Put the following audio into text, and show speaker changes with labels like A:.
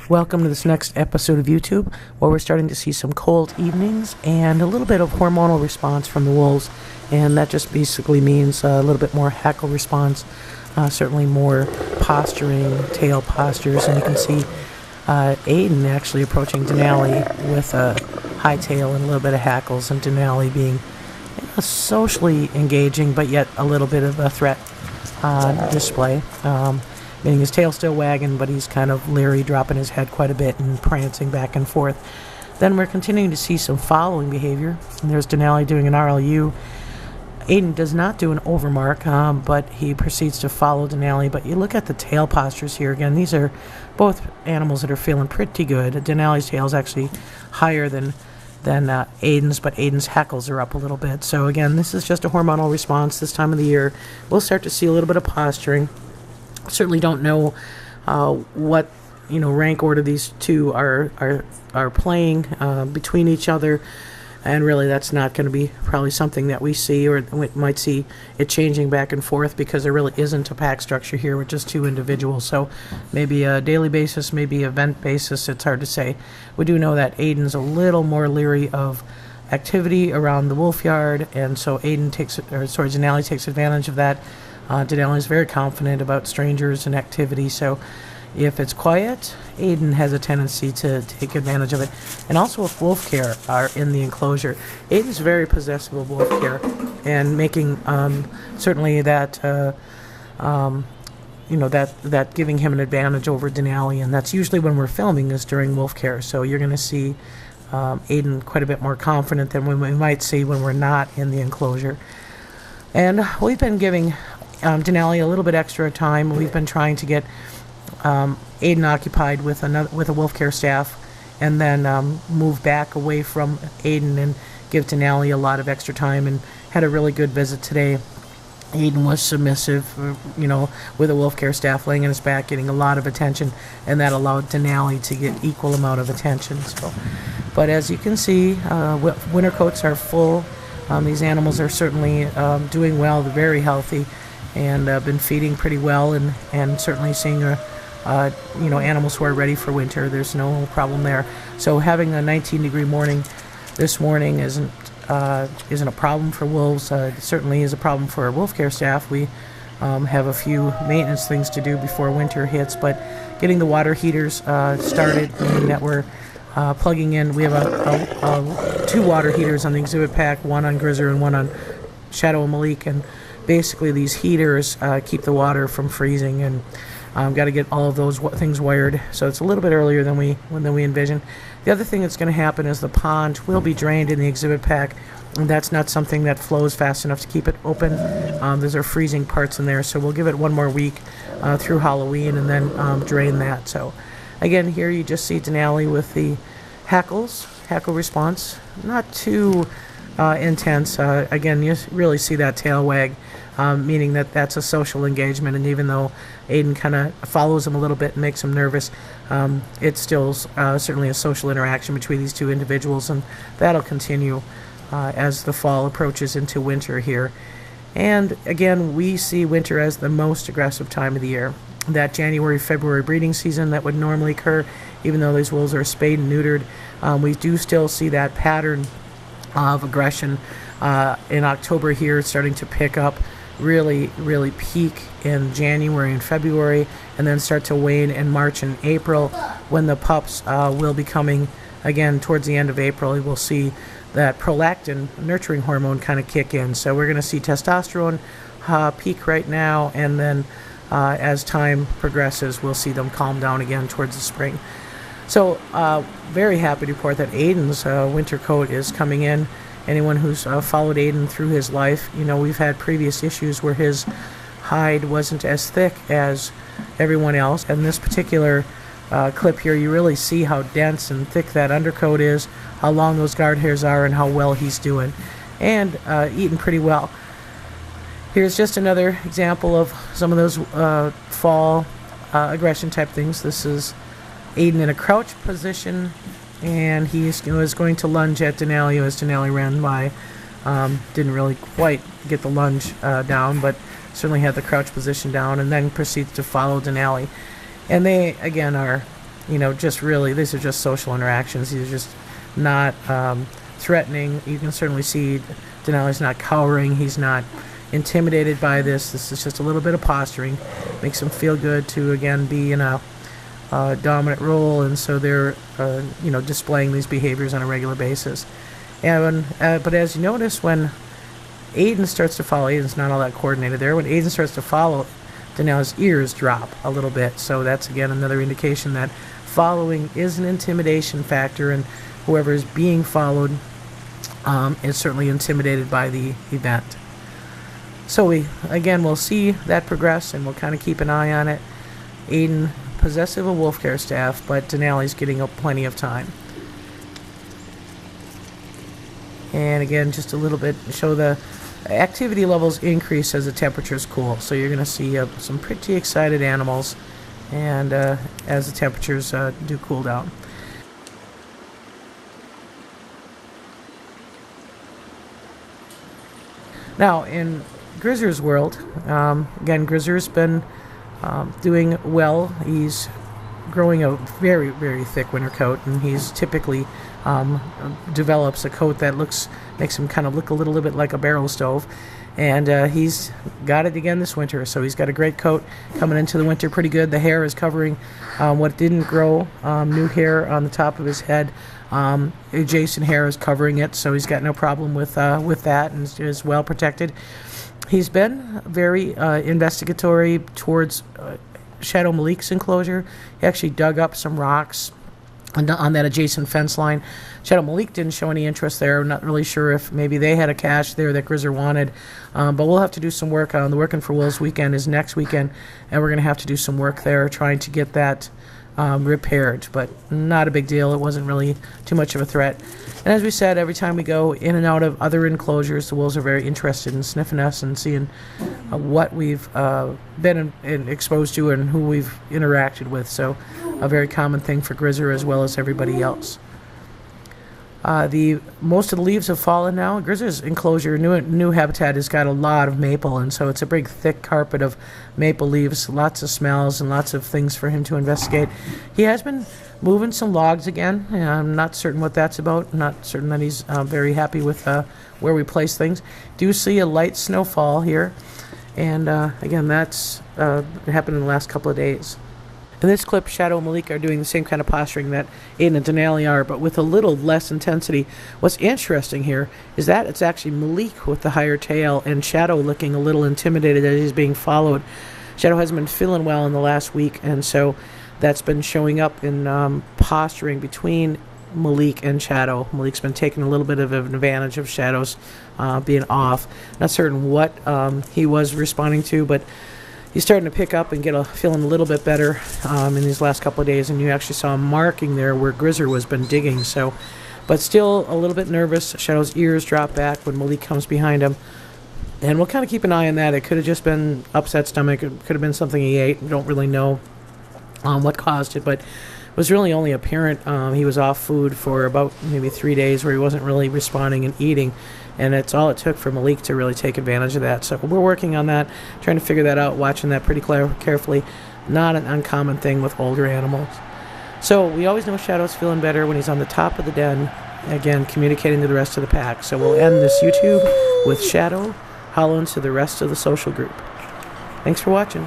A: Welcome to this next episode of YouTube, where we're starting to see some cold evenings and a little bit of hormonal response from the wolves, and that just basically means a little bit more hackle response, certainly more posturing, tail postures, and you can see Aiden actually approaching Denali with a high tail and a little bit of hackles, and Denali being socially engaging, but yet a little bit of a threat display. Meaning his tail's still wagging, but he's kind of leery, dropping his head quite a bit and prancing back and forth. Then we're continuing to see some following behavior. And there's Denali doing an RLU. Aiden does not do an overmark, but he proceeds to follow Denali. But you look at the tail postures here again. These are both animals that are feeling pretty good. Denali's tail is actually higher than Aiden's, but Aiden's hackles are up a little bit. So again, this is just a hormonal response this time of the year. We'll start to see a little bit of posturing. Certainly don't know what rank order these two are playing between each other, and really that's not going to be probably something that we see, or we might see it changing back and forth, because there really isn't a pack structure here with just two individuals. So maybe a daily basis, maybe event basis, it's hard to say. We do know that Aiden's a little more leery of activity around the wolf yard, and so Denali takes advantage of that. Denali is very confident about strangers and activity, so if it's quiet, Aiden has a tendency to take advantage of it. And also if wolf care are in the enclosure, Aiden's very possessive of wolf care, and making certainly that that giving him an advantage over Denali, and that's usually when we're filming is during wolf care. So you're going to see Aiden quite a bit more confident than we might see when we're not in the enclosure. And we've been giving Denali a little bit extra time. We've been trying to get Aiden occupied with a wolf care staff, and then move back away from Aiden and give Denali a lot of extra time, and had a really good visit today. Aiden was submissive, with a wolf care staff laying on his back, getting a lot of attention, and that allowed Denali to get equal amount of attention. So, but as you can see, winter coats are full. These animals are certainly doing well. They're very healthy, and been feeding pretty well, and certainly seeing animals who are ready for winter. There's no problem there. So having a 19-degree morning this morning isn't a problem for wolves. It certainly is a problem for our wolf care staff. We have a few maintenance things to do before winter hits, but getting the water heaters started, meaning that we're plugging in. We have two water heaters on the exhibit pack, one on Grizzer and one on Shadow and Malik, and basically these heaters keep the water from freezing, and got to get all of those things wired, so it's a little bit earlier than we envisioned. The other thing that's going to happen is the pond will be drained in the exhibit pack, and that's not something that flows fast enough to keep it open. There's are freezing parts in there, so we'll give it one more week through Halloween, and then drain that. So again, here you just see Denali with the hackle response, not too intense. Again, you really see that tail wag, meaning that that's a social engagement, and even though Aiden kind of follows him a little bit and makes him nervous, it's still certainly a social interaction between these two individuals, and that'll continue as the fall approaches into winter here. And again, we see winter as the most aggressive time of the year. That January-February breeding season that would normally occur, even though these wolves are spayed and neutered, we do still see that pattern of aggression in October here. It's starting to pick up, really peak in January and February, and then start to wane in March and April, when the pups will be coming again towards the end of April. We'll see that prolactin nurturing hormone kind of kick in. So we're going to see testosterone peak right now, and then as time progresses, we'll see them calm down again towards the spring. So very happy to report that Aiden's winter coat is coming in. Anyone who's followed Aiden through his life, we've had previous issues where his hide wasn't as thick as everyone else. And this particular clip here, you really see how dense and thick that undercoat is, how long those guard hairs are, and how well he's doing, and eating pretty well. Here's just another example of some of those fall aggression type things. This is Aiden in a crouch position, and he is going to lunge at Denali as Denali ran by. Didn't really quite get the lunge down, but certainly had the crouch position down, and then proceeds to follow Denali. And they, again, are just really, these are just social interactions. These are just not threatening. You can certainly see Denali's not cowering. He's not intimidated by this. This is just a little bit of posturing. Makes him feel good to, again, be in a dominant role, and so they're, displaying these behaviors on a regular basis. And but as you notice, when Aiden starts to follow, Aiden's not all that coordinated there. When Aiden starts to follow, Denali's ears drop a little bit. So that's, again, another indication that following is an intimidation factor, and whoever is being followed is certainly intimidated by the event. So we'll see that progress, and we'll kind of keep an eye on it. Aiden, possessive of wolf care staff, but Denali's getting plenty of time. And again, just a little bit, show the activity levels increase as the temperatures cool. So you're going to see some pretty excited animals, and as the temperatures do cool down. Now, in Grizzer's world, again, Grizzer's been doing well. He's growing a very, very thick winter coat, and he's typically develops a coat that makes him kind of look a little bit like a barrel stove. And he's got it again this winter, so he's got a great coat coming into the winter pretty good. The hair is covering what didn't grow, new hair on the top of his head. Adjacent hair is covering it, so he's got no problem with that, and is well protected. He's been very investigatory towards Shadow Malik's enclosure. He actually dug up some rocks on that adjacent fence line. Shadow Malik didn't show any interest there. I'm not really sure if maybe they had a cache there that Grizzer wanted, but we'll have to do some work on the Working for Wolves weekend is next weekend, and we're going to have to do some work there trying to get that repaired, but not a big deal. It wasn't really too much of a threat. And as we said, every time we go in and out of other enclosures, the wolves are very interested in sniffing us and seeing what we've been exposed to and who we've interacted with. So a very common thing for Grizzer as well as everybody else. Most of the leaves have fallen now. Grizzer's enclosure, new habitat, has got a lot of maple, and so it's a big thick carpet of maple leaves, lots of smells and lots of things for him to investigate. He has been moving some logs again, and I'm not certain what that's about. I'm not certain that he's very happy with where we place things. Do see a light snowfall here, and again, that's happened in the last couple of days. In this clip, Shadow and Malik are doing the same kind of posturing that Aiden and Denali are, but with a little less intensity. What's interesting here is that it's actually Malik with the higher tail, and Shadow looking a little intimidated as he's being followed. Shadow hasn't been feeling well in the last week, and so that's been showing up in posturing between Malik and Shadow. Malik's been taking a little bit of an advantage of Shadow's being off. Not certain what he was responding to, but he's starting to pick up and feeling a little bit better in these last couple of days, and you actually saw a marking there where Grizzer was been digging. So, but still a little bit nervous. Shadow's ears drop back when Malik comes behind him, and we'll kind of keep an eye on that. It could have just been upset stomach. It could have been something he ate. We don't really know what caused it, but it was really only apparent. He was off food for about maybe 3 days where he wasn't really responding and eating. And it's all it took for Malik to really take advantage of that. So we're working on that, trying to figure that out, watching that pretty carefully. Not an uncommon thing with older animals. So we always know Shadow's feeling better when he's on the top of the den, again, communicating to the rest of the pack. So we'll end this YouTube with Shadow howling to the rest of the social group. Thanks for watching.